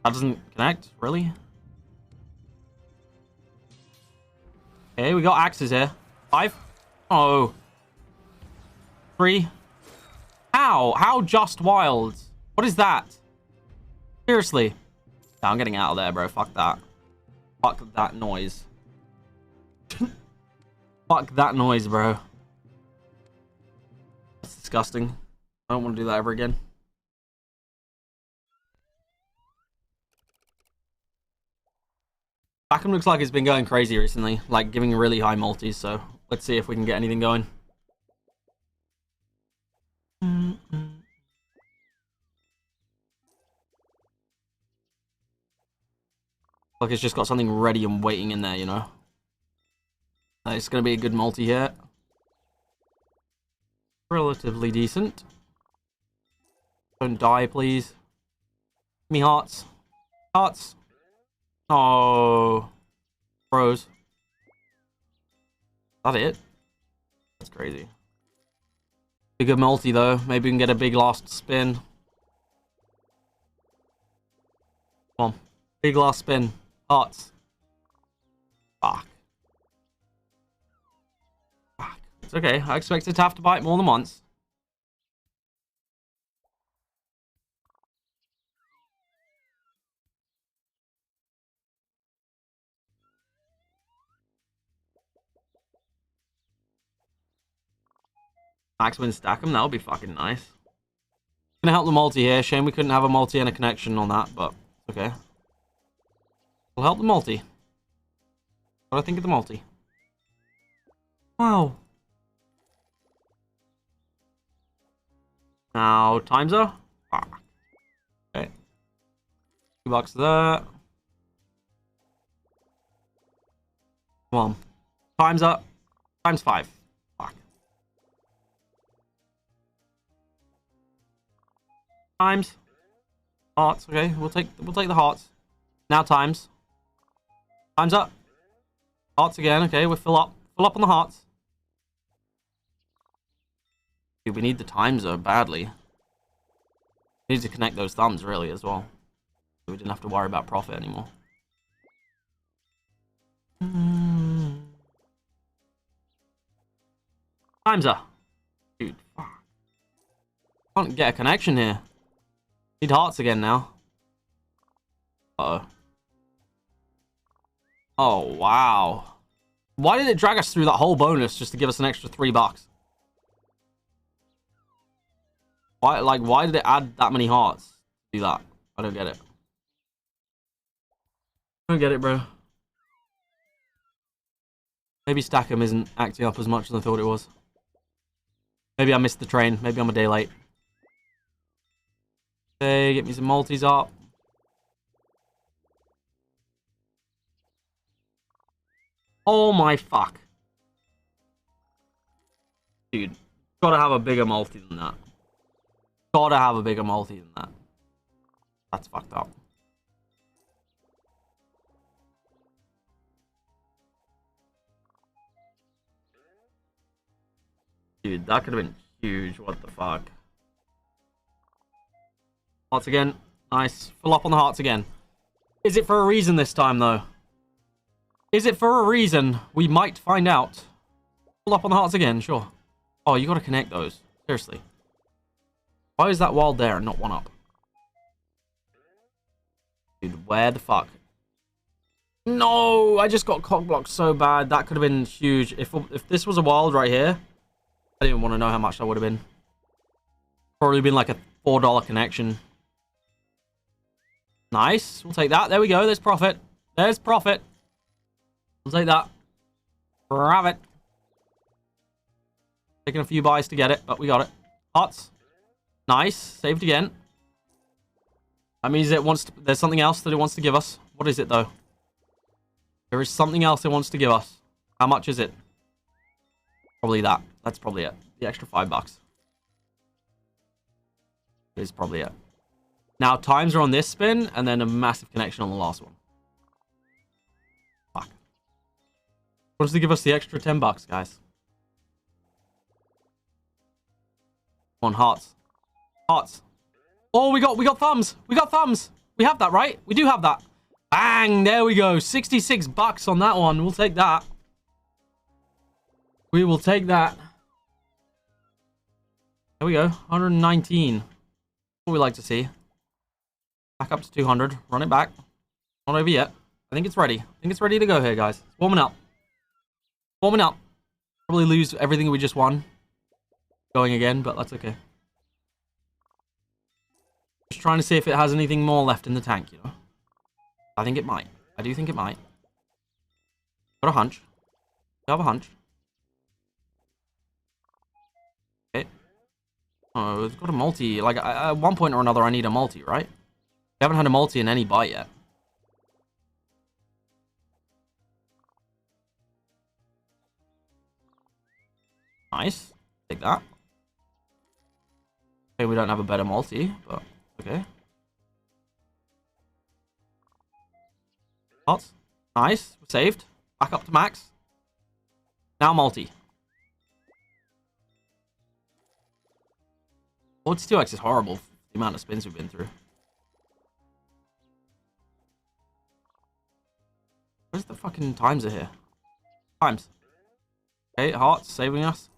That doesn't connect? Really? Okay, we got axes here. 5. Oh. 3. How? How just wild? What is that? Seriously. No, I'm getting out of there, bro. Fuck that. Fuck that noise. Fuck that noise, bro. That's disgusting. I don't want to do that ever again. Backham looks like it's been going crazy recently, like giving really high multis, so let's see if we can get anything going. Like it's just got something ready and waiting in there, you know? It's going to be a good multi here. Relatively decent. Don't die, please. Give me hearts. Hearts. Oh. Bros. Is that it? That's crazy. A good multi, though. Maybe we can get a big last spin. Come on. Big last spin. Hearts. Fuck. Fuck. It's okay. I expected to have to bite more than once. Max win stack them. That would be fucking nice. Gonna help the multi here. Shame we couldn't have a multi and a connection on that, but okay. We'll help the multi. What do I think of the multi? Wow. Now, times are? Fuck. Okay. $2 there. Come on. Times up. Times 5. Fuck. Times. Hearts. Okay, we'll take the hearts. Now times. Times up. Hearts again. Okay, we'll fill up. Fill up on the hearts. Dude, we need the times though badly. We need to connect those thumbs really as well. So we didn't have to worry about profit anymore. Times up. Dude, fuck. Can't get a connection here. Need hearts again now. Uh-oh. Oh, wow. Why did it drag us through that whole bonus just to give us an extra $3? Why did it add that many hearts to do that? I don't get it. I don't get it, bro. Maybe Stackham isn't acting up as much as I thought it was. Maybe I missed the train. Maybe I'm a day late. Okay, get me some multis up. Oh my fuck. Dude, gotta have a bigger multi than that. Gotta have a bigger multi than that. That's fucked up. Dude, that could have been huge. What the fuck? Hearts again. Nice. Fill up on the hearts again. Is it for a reason this time, though? Is it for a reason? We might find out. Fill up on the hearts again, sure. Oh, you gotta connect those. Seriously. Why is that wild there and not one up? Dude, where the fuck? No! I just got cockblocked so bad. That could have been huge. If this was a wild right here, I didn't even want to know how much that would have been. Probably been like a $4 connection. Nice. We'll take that. There we go. There's profit. There's profit. We'll take that. Grab it. Taking a few buys to get it, but we got it. Hearts. Nice. Saved again. That means it wants to, there's something else that it wants to give us. What is it, though? There is something else it wants to give us. How much is it? Probably that. That's probably it. The extra $5. Is probably it. Now, times are on this spin, and then a massive connection on the last one. Fuck. Wants to give us the extra $10, guys. Come on, hearts. Hearts. Oh, we got thumbs. We got thumbs. We have that, right? We do have that. Bang! There we go. 66 bucks on that one. We'll take that. We will take that. There we go. 119. What we like to see. Back up to 200. Run it back. Not over yet. I think it's ready. I think it's ready to go here, guys. It's warming up. Warming up. Probably lose everything we just won. Going again, but that's okay. Just trying to see if it has anything more left in the tank, you know. I think it might. I do think it might. Got a hunch. I have a hunch. Okay. Oh, it's got a multi. Like, at one point or another, I need a multi, right? We haven't had a multi in any bite yet. Nice. Take that. Okay, we don't have a better multi, but okay. Hot. Nice. We're saved. Back up to max. Now multi. 42x is horrible for the amount of spins we've been through. Where's the fucking times are here? Times. Okay, hearts saving us.